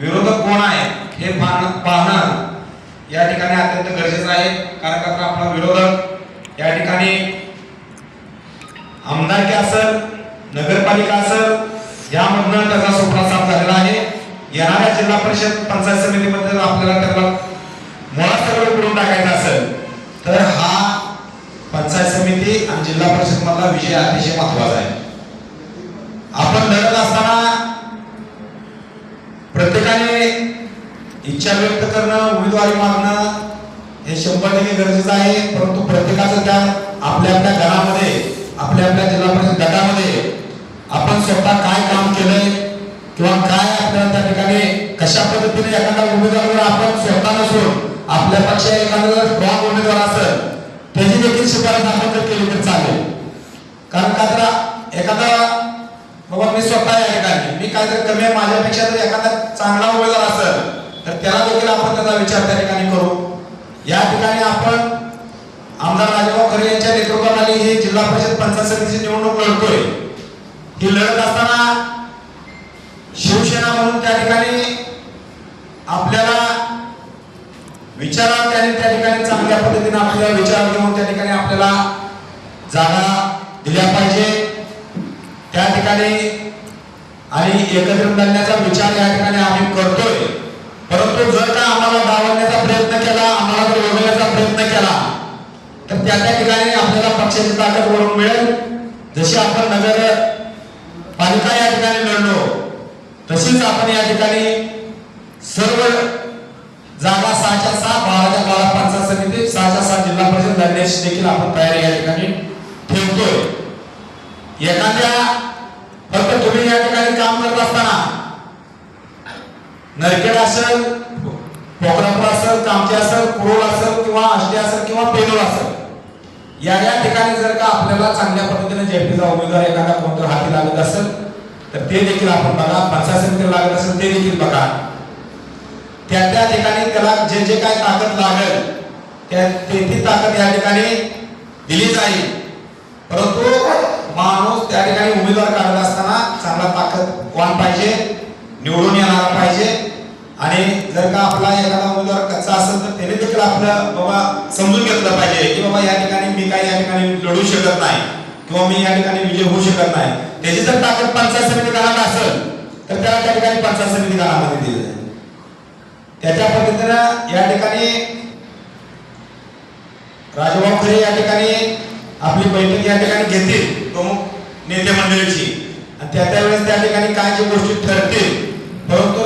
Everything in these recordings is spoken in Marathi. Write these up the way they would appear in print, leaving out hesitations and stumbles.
विरोधक कोण आहे हे पाहणं या ठिकाणी अत्यंत गरजेचं आहे. कारण का आपला विरोधक या ठिकाणी आमदारकी असेल, नगरपालिका असेल, यामधनं त्याचा स्वप्न साफ झालेला आहे. येणाऱ्या जिल्हा परिषद पंचायत समितीमध्ये आपल्याला त्याला मुळात सगळं करून टाकायचं असेल तर हा पंचायत समिती आणि जिल्हा परिषद मधला विषय अतिशय महत्वाचा आहे. आपण लढत असताना प्रत्येकाने इच्छा व्यक्त करणं, उमेदवारी मागणं हे 100% गरजेचं आहे. परंतु प्रत्येकाचं त्या आपल्या आपल्या घरामध्ये, आपल्या आपल्या जिल्हा परिषद गटामध्ये आपण स्वतः काय काम केलंय किंवा काय आपल्याला त्या ठिकाणी कशा पद्धतीने एखादा उमेदवार आपण स्वतः नसून आपल्यापेक्षा एखादा स्ट्रॉंग उमेदवार असेल त्याची देखील शिफारस आपण जर केली तर चालेल. कारण का तर एखादा बाबा मी स्वतः या ठिकाणी मी काहीतरी कमी आहे माझ्यापेक्षा जर एखादा चांगला उमेदवार असेल तर त्याला देखील आपण त्याचा विचार त्या ठिकाणी करू. या ठिकाणी आपण आमदार राजाभाऊ खरे यांच्या नेतृत्वाखाली ही जिल्हा परिषद पंचायत समितीची निवडणूक लढतोय. ही लढत असताना शिवसेना म्हणून त्या ठिकाणी आपल्याला विचारात आणि त्या ठिकाणी चांगल्या पद्धतीने आपल्याला विचार घेऊन त्या ठिकाणी आपल्याला जागा दिल्या पाहिजे. त्या ठिकाणी आणि एकत्रित लढण्याचा विचार या ठिकाणी आम्ही करतोय. परंतु जर का आम्हाला डावलण्याचा प्रयत्न केला, आम्हाला जर वगळण्याचा प्रयत्न केला तर त्या ठिकाणी आपल्याला पक्षाची ताकद वळून मिळेल. जशी आपण नगर पालिका या ठिकाणी लढलो तशीच आपण या ठिकाणी सर्व जागा 6च्या 6, 12च्या 12 पंचायत समिती, 6च्या 6 जिल्हा परिषद लढण्याची देखील आपण तयारी या ठिकाणी ठेवतोय. एखाद्या फक्त तुम्ही या ठिकाणी काम करत असताना नरखेड असेल, पोखरापूर असेल, कामठी असेल, कुरोल असेल किंवा आष्टी असेल किंवा पेनोर असेल या ठिकाणी जर का आपल्याला चांगल्या पद्धतीने जेपीचा उमेदवार एखादा कोणत्या हाती लागत असेल तर ते देखील आपण बघा. पंचायत समितीला लागत असेल ते देखील बघा. त्या ठिकाणी त्याला जे जे काय ताकद लागेल ती ताकद या ठिकाणी दिली जाईल. परंतु माणूस त्या ठिकाणी उमेदवार काढत असताना चांगला ताकदवान पाहिजे, निवडून येणारा पाहिजे. आणि जर का आपला एखादा उमेदवार कच्चा असेल तर त्याने देखील आपलं बाबा समजून घेतलं पाहिजे की बाबा या ठिकाणी मी काही या ठिकाणी लढू शकत नाही किंवा मी या ठिकाणी विजय होऊ शकत नाही. त्याची जर ताकद पंचायत समिती गणात असेल तर त्याला त्या ठिकाणी पंचायत समिती गणामध्ये दिली जाईल. त्याच्या पद्धतीनं या ठिकाणी राजाभाऊ खरे या ठिकाणी आपली बैठक या ठिकाणी घेतील प्रमुख नेते मंडळीची आणि त्यावेळेस त्या ठिकाणी काय जे गोष्टी ठरतील. परंतु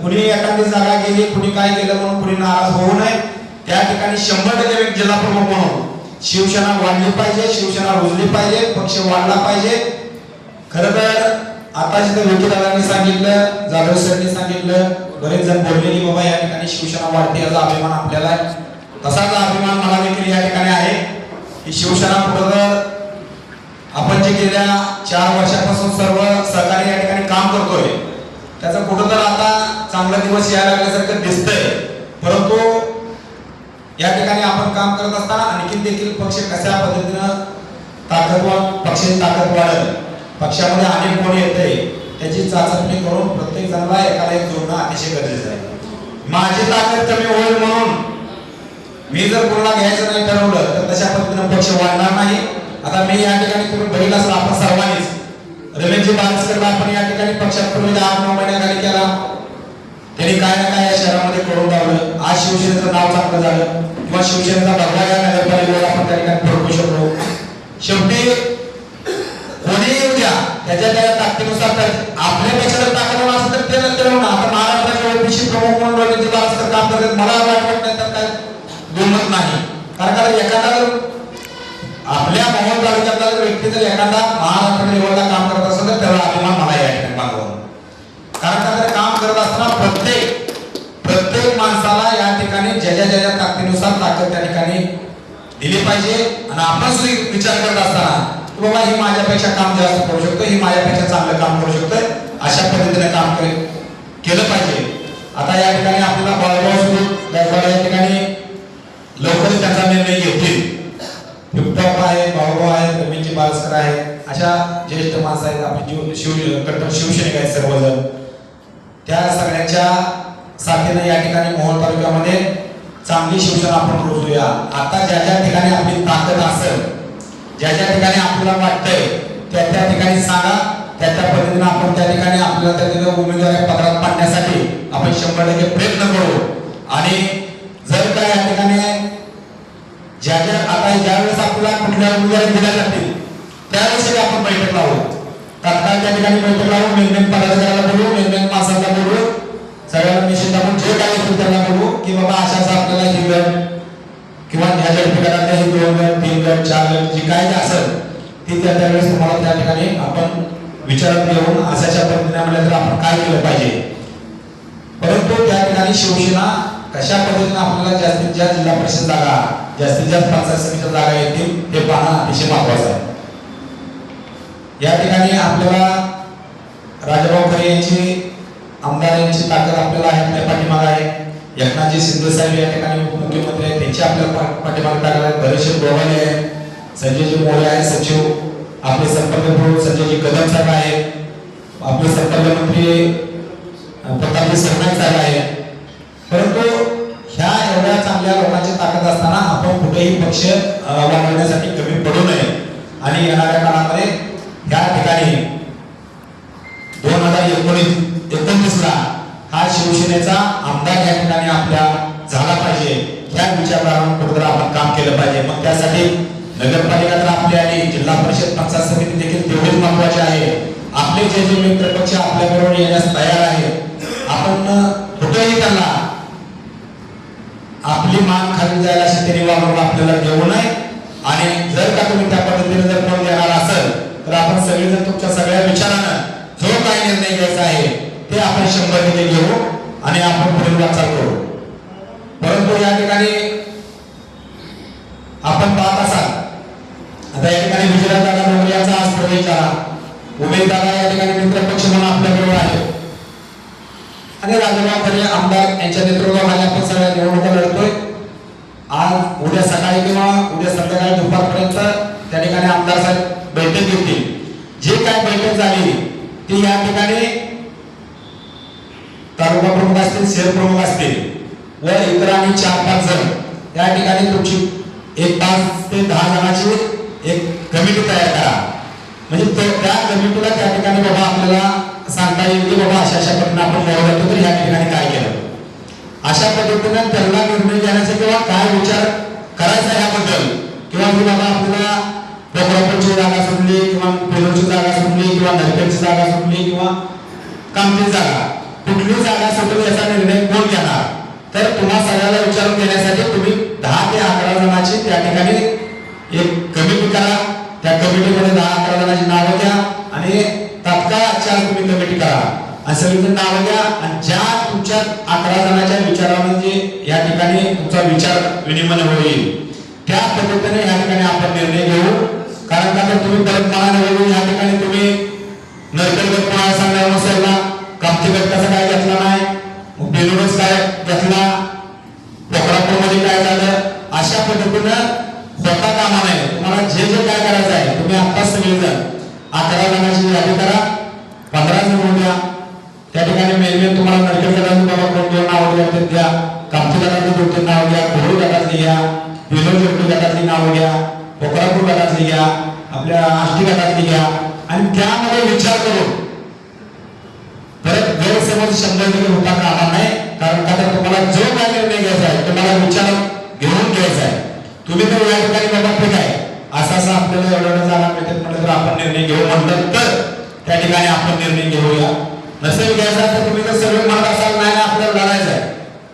कुणी एखादी जागा गेली, कुणी काय केलं म्हणून कुणी नाराज होऊ नये. त्या ठिकाणी 100% एक जिल्हा प्रमुख म्हणून शिवसेना वाढली पाहिजे, शिवसेना रुजली पाहिजे, पक्ष वाढला पाहिजे. खरं तर आता जिथे विकीदारांनी सांगितलं, जाधव सरांनी सांगितलं, बरेच जण बोलले की बाबा या ठिकाणी शिवसेना वाढते याचा अभिमान आपल्याला आहे. तसाच अभिमान मला देखील या ठिकाणी आहे की शिवसेना पुढे आपण जे गेल्या 4 वर्षापासून सर्व सहकारी या ठिकाणी काम करतोय त्याचा कुठं तर आता चांगला दिवस यायला लागल्यासारखं दिसतंय. परंतु या ठिकाणी आपण काम करत असताना आणखी देखील पक्ष कशा पद्धतीनं ताकदवान पक्षाची ताकद वाढेल, पक्षामध्ये अनेक कोणी येते त्याची चाचपणी करून प्रत्येक जणाला एकाला एक जोडणं अतिशय गरजेचं आहे. माझी ताकद कमी होईल म्हणून मी जर कोणाला घ्यायचं नाही ठरवलं तर तशा पद्धतीनं पक्ष वाढणार नाही. आता मी या ठिकाणी तुम्ही बघितलं असेल आपण सर्वांनीच रमेशजी बारसकरला आपण या ठिकाणी पक्षात पूर्वी 8-9 महिन्याखाली केला. त्यांनी काय ना काय या शहरामध्ये करून लावलं. आज शिवसेनेचं नाव चांगलं झालं किंवा शिवसेनेचा भगवा या नगरपालिकेवर आपण त्या ठिकाणी फडकू शकलो. शेवटी कोणी येऊ द्या त्याच्या ताकदीनुसार आपल्यापेक्षा जर ताकदवान असेल तर ते नंतर होणार. आता महाराष्ट्राचे ओबीसी प्रमुख म्हणून रमेशजी बारसकर काम करतात मला वाटत नाही तर काय दुमत नाही. कारण का एखादा आपल्या मोहोळ तालुक्यातला व्यक्ती जर एखादा महाराष्ट्र लेवलला काम करत असेल तर त्याला अभिमान मला या ठिकाणी बांधवा. कारण का काम करत असताना प्रत्येक माणसाला या ठिकाणी ज्याच्या ताकदीनुसार ताकद त्या ठिकाणी दिली पाहिजे. आणि आपण सुद्धा विचार करत असताना की बाबा ही माझ्यापेक्षा काम जास्त करू शकतो, ही माझ्यापेक्षा चांगलं काम करू शकतोय, अशा पद्धतीने काम केलं पाहिजे. आता या ठिकाणी आपल्याला बाळगाव या ठिकाणी लवकरच त्याचा निर्णय घेतील. बिबटॉप आहे, बाळगाव आहे, रमेशजी बारसकर आहे, अशा ज्येष्ठ माणसं आहेत. आपली कट्टर शिवसैनिक आहेत सर्वजण. त्या सगळ्यांच्या साथीने या ठिकाणी मोहोळ तालुक्यामध्ये चांगली शिवसेना आपण रुजूया. आता ज्या ज्या ठिकाणी आपली ताकद असेल, ज्या ज्या ठिकाणी आपल्याला वाटतंय त्या त्या ठिकाणी सांगा, त्या त्या पद्धतीने आपण त्या ठिकाणी आपल्याला त्या ठिकाणी उमेदवारी पत्रात पाडण्यासाठी आपण 100% प्रयत्न करू. आणि जर का या ठिकाणी ज्या ज्या आता ज्या वेळेस आपल्याला कुठल्या उमेदवारी दिल्या जातील त्यावेळेस आपण बैठक लावू. तात्काळ त्या ठिकाणी बैठक लावून मेन पदाधिकाऱ्याला बोलू, मेन माणसाला बोलू, सगळ्यांना निश्चित आपण जे काय असेल त्याला बोलू की बाबा अशाच आपल्याला ही गट किंवा ह्या झडपीकरातल्या ही 2 गट 3 गट 4 गट जी काय असेल ती त्या त्यावेळेस तुम्हाला त्या ठिकाणी आपण विचारात घेऊन अशाच्या पद्धतीने म्हणलं तर आपण काय केलं पाहिजे. परंतु त्या ठिकाणी शिवसेना कशा पद्धतीने आपल्याला जास्तीत जास्त जिल्हा परिषद जागा, जास्तीत जास्त पंचायत समितीच्या जागा येतील हे पाहणं अतिशय महत्त्वाचं आहे. या ठिकाणी आपल्याला राजाभाऊ खरे यांची आमदार यांची ताकद आपल्याला आहे, आपल्या पाठीमागे आहे. एकनाथजी शिंदे साहेब या ठिकाणी उपमुख्यमंत्री आहेत, त्यांची आपल्या पाठीमागे ताकद आहे. बरेचसे गोवाले आहेत, संजयजी मोरे आहे सचिव, आपले संपर्क प्रमुख संजयजी कदम साहेब आहेत, आपले संपर्क मंत्री प्रतापजी सरनाईक साहेब आहेत. परंतु ह्या एवढ्या चांगल्या लोकांची ताकद असताना आपण कुठेही पक्ष वाढवण्यासाठी कमी पडू नये. आणि येणाऱ्या काळामध्ये या ठिकाणी 2029 ला हा शिवसेनेचा आमदार या ठिकाणी आपल्या झाला पाहिजे, ह्या विचारावरून कुठेतरी आपण काम केलं पाहिजे. मग त्यासाठी नगरपालिका तर आपली आणि जिल्हा परिषद पंचायत समिती देखील तेवढीच महत्वाची आहे. आपले जे जे मित्र पक्ष आपल्याबरोबर येण्यास तयार आहेत, आपण कुठेही त्यांना आपली मान खाली जायला अशी त्यांनी वागणूक आपल्याला देऊ नये. आणि जर का तुम्ही त्या पद्धतीने जर कोण देणार असेल तर आपण सगळेजण तुमच्या सगळ्या विचारानं जो काही निर्णय घ्यायचा आहे ते आपण 100% घेऊ आणि आपण पुढे वाटचाल करू. परंतु या ठिकाणी आपण पाहत असाल आता या ठिकाणी विजयदादा डोंगरे यांचा आज प्रवेशाला उमेदवार या ठिकाणी मित्रपक्ष म्हणून आपल्याबरोबर आहे आणि राजाभाऊ खरे आमदार यांच्या नेतृत्वाखाली आपण सगळ्या निवडणुका लढतोय. आज उद्या सकाळी किंवा उद्या संध्याकाळी दुपारपर्यंत त्या ठिकाणी आमदार साहेब बैठक घेतील. जे काय बैठक झाली ती या ठिकाणी तालुका प्रमुख असतील, शहर प्रमुख असतील व इतर आणि 4-5 जण या ठिकाणी तुमची 5 ते 10 जणांची एक कमिटी तयार करा. म्हणजे त्या कमिटीला त्या ठिकाणी बाबा आपल्याला सांगता येईल की बाबा अशा अशा पद्धतीने आपण मोड घेतो तर ह्या ठिकाणी काय केलं, अशा पद्धतीने त्यांना निर्णय घेण्याचा किंवा काय विचार करायचा याबद्दल किंवा की बाबा आपल्याला कोल्हापूरची जागा सुटली किंवा पेलोची जागा सुटली किंवा नरखेडची जागा सुटली किंवा कामठी जागा, कुठली जागा सुटली याचा निर्णय कोण घेणार. तर तुम्हा सगळ्याला विचारून घेण्यासाठी तुम्ही 10 ते 11 जणांची त्या ठिकाणी एक कमिटी करा. त्या कमिटीमध्ये 10-11 जणांची नावं घ्या आणि तात्काळ तुम्ही कमिटी करा आणि सगळी नावं घ्या आणि ज्या तुमच्या 11 जणांच्या विचारामध्ये या ठिकाणी तुमचा विचार विनिमय होईल त्या पद्धतीने या ठिकाणी आपण निर्णय घेऊ. कारण का तर तुम्ही परत मला निवडून या ठिकाणी तुम्ही नरखेड कोणाला सांगणार नसेल ना, कामठी गट कसा काय घेतला नाही, बेलूरच काय घेतला, कोल्हापूरमध्ये काय झालं, अशा पद्धतीनं होता कामा नये. तुम्हाला जे जे काय करायचं आहे तुम्ही आत्ताच सगळेजण 11 जणांची यादी करा, 15 जण होऊन द्या. त्या ठिकाणी मेन तुम्हाला नरखेड गटातून बाबा कोण 2 नावं द्या ते द्या, कामठी गटातून 2-3 नावं घ्या, कोल्हापूर गटातली घ्या, बेलूर गटातली नावं घ्या, कोल्हापूर गटातली घ्या, आपल्या आष्टी गटातली घ्या आणि त्यामध्ये विचार करून परत गैरसमज 100% होता कामा नाही. कारण का तर तुम्हाला जो काय निर्णय घ्यायचा आहे तुम्हाला विचार घेऊन घ्यायचा आहे. तुम्ही तर या ठिकाणी बाबा ठीक आहे असं आपल्याला एवढं जागा मिळतात म्हटलं तर आपण निर्णय घेऊ म्हटलं तर त्या ठिकाणी आपण निर्णय घेऊया. नसेल घ्यायचा तर तुम्ही जर सगळे म्हणत असाल नाही आपल्याला लढायचं आहे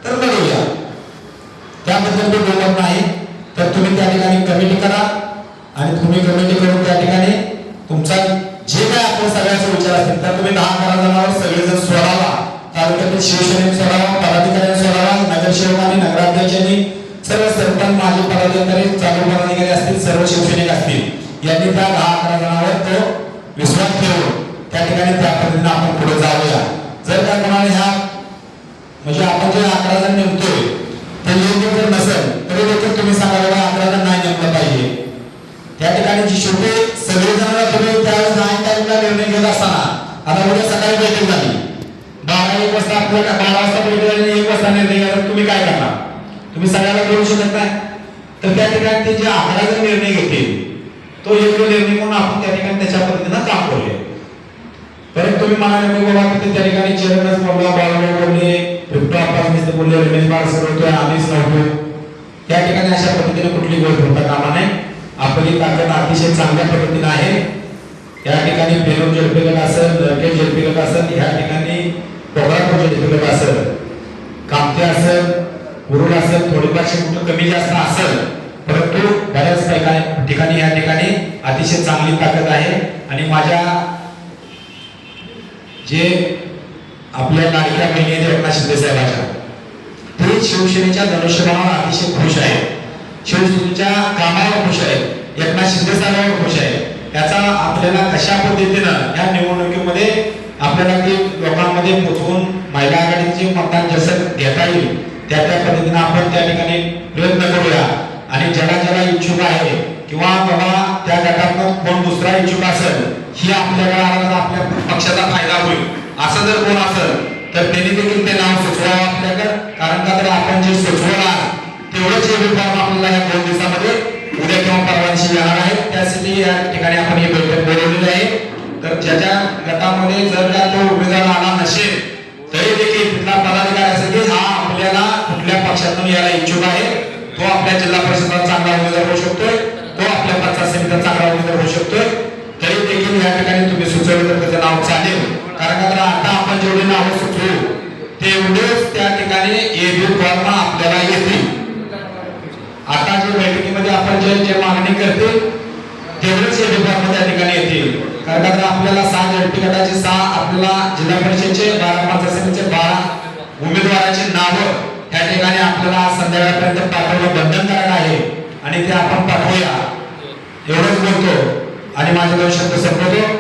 तर लढूया, त्याबद्दल मी बोलत नाही. तर तुम्ही त्या ठिकाणी कमिटी करा आणि तुम्ही कमिटी करून त्या ठिकाणी तुमचा जे काय आपण सगळ्यांचे विचार असतील तर तुम्ही 10-11 जणांवर सगळेजण सोडावा. तालुक्यातील शिवसेनेने सोडावा, पदाधिकाऱ्यांनी सोडावा, नगरसेवकांनी, नगराध्यक्षांनी, सर्व सरपंच, माजी पदाधिकारी, चालू पदाधिकारी असतील, सर्व शिवसैनिक असतील यांनी त्या 10-11 जणांवर तो विश्वास ठेवून त्या ठिकाणी त्या पद्धतीने आपण पुढे जाऊया. जर का कोणाला ह्या म्हणजे आपण जे 11 जण नेमतोय ते योग्य जर नसेल तरी देखील तुम्ही सांगा बाबा 11 जण नाही नेमलं पाहिजे. त्या ठिकाणी जी शेवटी सगळेजण तुम्ही त्यावेळेस 9 टाइमला निर्णय घेत असताना आता उद्या सकाळी बैठक झाली 12 1 वाजता आपल्याला 12 वाजता भेटले 1 वाजता निर्णय घ्या, तुम्ही काय करणार? तुम्ही सगळ्याला बोलू शकत नाही. तर त्या ठिकाणी ते जे 11 जण निर्णय घेतील तो योग्य निर्णय म्हणून आपण त्या ठिकाणी त्याच्या पद्धतीनं काम करूया. परत तुम्ही म्हणाले की बाबा तिथे त्या ठिकाणी चेअरमॅन बोलला, बाळासाहेब बोलले, विक्टर आप्पा बोलले, रमेश बाळसर होते, आम्हीच नव्हतो. त्या ठिकाणी अशा पद्धतीने कुठली गोष्ट होता कामा नये. आपली ताकद अतिशय चांगल्या पद्धतीने आहे. या ठिकाणी बेलोर जलपेगट असेल, नरकेट जलपेगट असेल, या ठिकाणी कोल्हापूर जलपेगट असेल, कामते असेल, उरुल असेल, थोडीफार कुठं कमी जास्त असेल, परंतु बऱ्याच ठिकाणी या ठिकाणी अतिशय चांगली ताकद आहे. आणि माझ्या जे आपल्या लाडक्या बहिणी आहेत एकनाथ शिंदे साहेबांच्या, ते शिवसेनेच्या धनुष्यबाणावर अतिशय खुश आहे, शिवसेनेच्या कामावर खुश आहे, एकनाथ शिंदे साहेबांवर खुश आहे. याचा आपल्याला कशा पद्धतीनं या निवडणुकीमध्ये आपल्याला ती लोकांमध्ये पोहोचवून महिला आघाडीचे मतदान जसं घेता येईल त्या पद्धतीनं आपण त्या ठिकाणी प्रयत्न करूया. आणि ज्याला इच्छुक आहे किंवा बाबा त्या गटातून कोण दुसरा इच्छुक असेल, ही आपल्याकडे आला तर आपल्या पक्षाचा फायदा होईल असं जर कोण असेल तर त्यांनी देखील ते नाव सुचवावं आपल्याकडे. कारण का तर आपण जे सुचवणार तेवढंच हे फॉर्म आपल्याला या 2 दिवसामध्ये उद्या किंवा परवा दिवशी येणार आहे. त्यासाठी या ठिकाणी आपण ही बैठक बोलवलेली आहे. तर ज्याच्या गटामध्ये जर का तो उमेदवार आला नसेल तरी देखील तिथला पदाधिकारी असेल की हा आपल्याला कुठल्या पक्षातून यायला इच्छुक आहे, तो आपल्या जिल्हा परिषदेचा चांगला उमेदवार होऊ शकतोय, तो आपल्या पंचायत समितीचा चांगला उमेदवार होऊ शकतोय. तरी देखील या ठिकाणी तुम्ही सुचवलं तर त्याचं नाव चालेल. कारण का आता आपण जेवढे नाव सुचवू तेवढेच त्या ठिकाणी एबी फॉर्म आपल्याला येतील. आता जे बैठकीमध्ये आपण जे मागणी करते तेवढेच एबी फॉर्म त्या ठिकाणी येतील. कारण का आपल्याला 6 झडपी गटाचे 6, आपल्याला जिल्हा परिषदेचे 12, पंचायत समितीचे 12 उमेदवारांची नावं त्या ठिकाणी आपल्याला संध्याकाळपर्यंत पाठवणं बंधनकारक आहे आणि ते आपण पाठवूया एवढंच बोलतो आणि माझे 2 शब्द संपवतो.